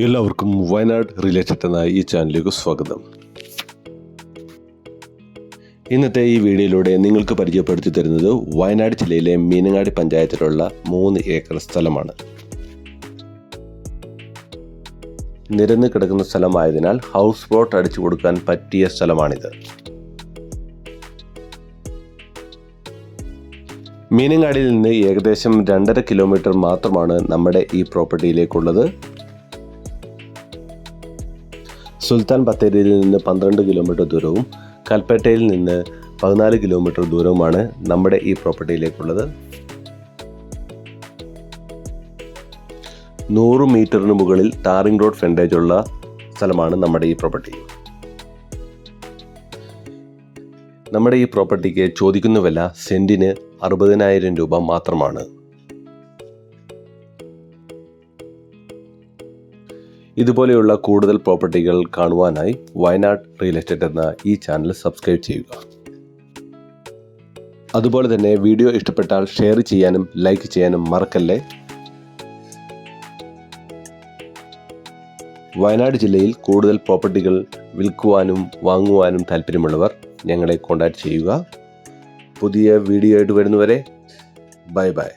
എല്ലാവർക്കും വയനാട് റിലേറ്റഡ് എന്ന ഈ ചാനലിലേക്ക് സ്വാഗതം. ഇന്നത്തെ ഈ വീഡിയോയിലൂടെ നിങ്ങൾക്ക് പരിചയപ്പെടുത്തി തരുന്നത് വയനാട് ജില്ലയിലെ മീനങ്ങാടി പഞ്ചായത്തിലുള്ള 3 ഏക്കർ സ്ഥലമാണ്. നിരന്ന് കിടക്കുന്ന സ്ഥലമായതിനാൽ ഹൗസ് ബോട്ട് അടിച്ചു കൊടുക്കാൻ പറ്റിയ സ്ഥലമാണിത്. മീനങ്ങാടിയിൽ നിന്ന് ഏകദേശം 2.5 കിലോമീറ്റർ മാത്രമാണ് നമ്മുടെ ഈ പ്രോപ്പർട്ടിയിലേക്കുള്ളത്. സുൽത്താൻ ബത്തേരിയിൽ നിന്ന് 12 കിലോമീറ്റർ ദൂരവും കൽപ്പറ്റയിൽ നിന്ന് 14 കിലോമീറ്റർ ദൂരവുമാണ് നമ്മുടെ ഈ പ്രോപ്പർട്ടിയിലേക്കുള്ളത്. 100 മീറ്ററിന് മുകളിൽ ടാറിംഗ് റോഡ് ഫ്രണ്ടേജ് ഉള്ള സ്ഥലമാണ് നമ്മുടെ ഈ പ്രോപ്പർട്ടി. നമ്മുടെ ഈ പ്രോപ്പർട്ടിക്ക് ചോദിക്കുന്ന വില സെന്റിന് 60,000 രൂപ മാത്രമാണ്. ഇതുപോലെയുള്ള കൂടുതൽ പ്രോപ്പർട്ടികൾ കാണുവാനായി വയനാട് റിയൽ എസ്റ്റേറ്റ് എന്ന ഈ ചാനൽ സബ്സ്ക്രൈബ് ചെയ്യുക. അതുപോലെ തന്നെ വീഡിയോ ഇഷ്ടപ്പെട്ടാൽ ഷെയർ ചെയ്യാനും ലൈക്ക് ചെയ്യാനും മറക്കല്ലേ. വയനാട് ജില്ലയിൽ കൂടുതൽ പ്രോപ്പർട്ടികൾ വിൽക്കുവാനും വാങ്ങുവാനും താല്പര്യമുള്ളവർ ഞങ്ങളെ കോൺടാക്ട് ചെയ്യുക. പുതിയ വീഡിയോ ആയിട്ട് വരുന്നവരെ ബൈ ബൈ.